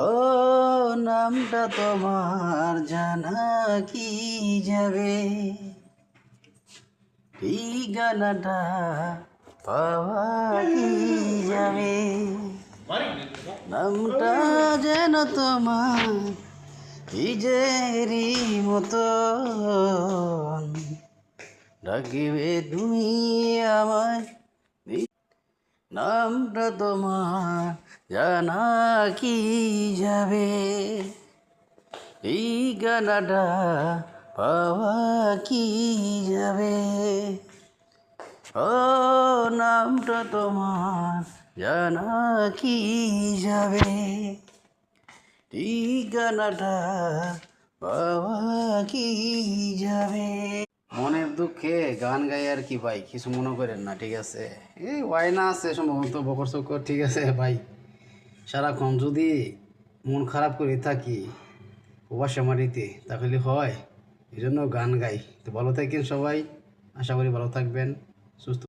ও নামটা তোমার জানা কি যাবে, ঠিকানাটা পাওয়া কি যাবে, নামটা যেন তোমার নিজেরই মতো ডাকিবে তুমি আমায়। নামটা তোমার জানা কি যাবে, ঠিকানাটা পাওয়া কি যাবে, ও নামটা তোমার জানা কি যাবে, ঠিকানাটা পাওয়া কি যাবে। মনের দুঃখে গান গাই আর কি ভাই, কিছু মনে করেন না, ঠিক আছে? এই ওয়াইনা আছে সম্ভবত বকর চকর, ঠিক আছে ভাই? সারাক্ষণ যদি মন খারাপ করে থাকি প্রবাসে মাটিতে তাহলে হয়, এই জন্য গান গাই। তো ভালো থাকেন সবাই, আশা করি ভালো থাকবেন, সুস্থ।